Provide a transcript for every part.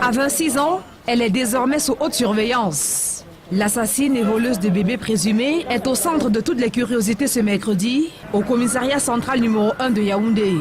À 26 ans, elle est désormais sous haute surveillance. L'assassine et voleuse de bébés présumée est au centre de toutes les curiosités ce mercredi au commissariat central numéro 1 de Yaoundé.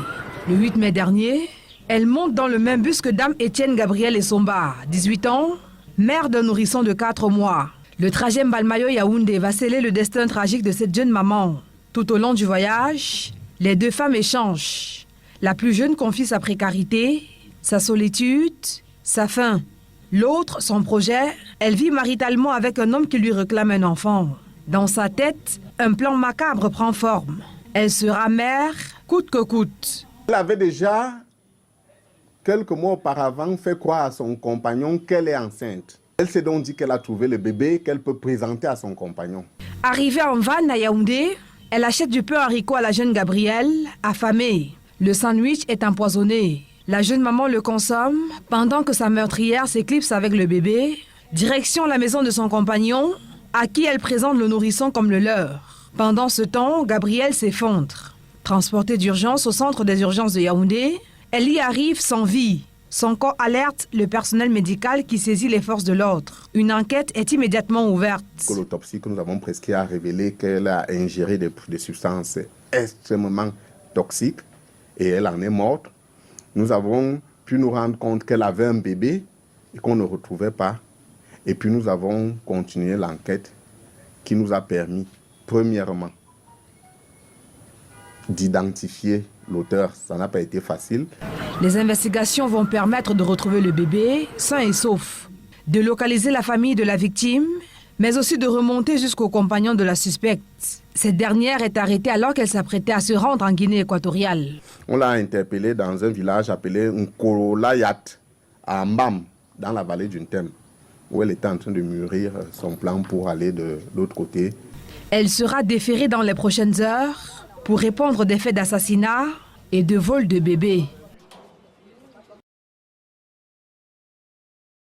Le 8 mai dernier, elle monte dans le même bus que Dame Étienne Gabriel Essomba, 18 ans, mère d'un nourrisson de 4 mois. Le trajet Mbalmayo-Yaoundé va sceller le destin tragique de cette jeune maman. Tout au long du voyage, les deux femmes échangent. La plus jeune confie sa précarité, sa solitude, sa faim. L'autre, son projet, elle vit maritalement avec un homme qui lui réclame un enfant. Dans sa tête, un plan macabre prend forme. Elle sera mère, coûte que coûte. Elle avait déjà, quelques mois auparavant, fait croire à son compagnon qu'elle est enceinte. Elle s'est donc dit qu'elle a trouvé le bébé qu'elle peut présenter à son compagnon. Arrivée en van à Yaoundé, elle achète du pain haricot à la jeune Gabrielle, affamée. Le sandwich est empoisonné. La jeune maman le consomme pendant que sa meurtrière s'éclipse avec le bébé. Direction la maison de son compagnon, à qui elle présente le nourrisson comme le leur. Pendant ce temps, Gabrielle s'effondre. Transportée d'urgence au centre des urgences de Yaoundé, elle y arrive sans vie. Son corps alerte le personnel médical qui saisit les forces de l'ordre. Une enquête est immédiatement ouverte. L'autopsie que nous avons prescrite a révélé qu'elle a ingéré des substances extrêmement toxiques et elle en est morte. Nous avons pu nous rendre compte qu'elle avait un bébé et qu'on ne retrouvait pas. Et puis nous avons continué l'enquête qui nous a permis, premièrement, d'identifier l'auteur. Ça n'a pas été facile. Les investigations vont permettre de retrouver le bébé sain et sauf, de localiser la famille de la victime, mais aussi de remonter jusqu'au compagnon de la suspecte. Cette dernière est arrêtée alors qu'elle s'apprêtait à se rendre en Guinée équatoriale. On l'a interpellée dans un village appelé Nkololayat, à Mbam, dans la vallée du Tem, où elle était en train de mûrir son plan pour aller de l'autre côté. Elle sera déférée dans les prochaines heures pour répondre des faits d'assassinat et de vol de bébés.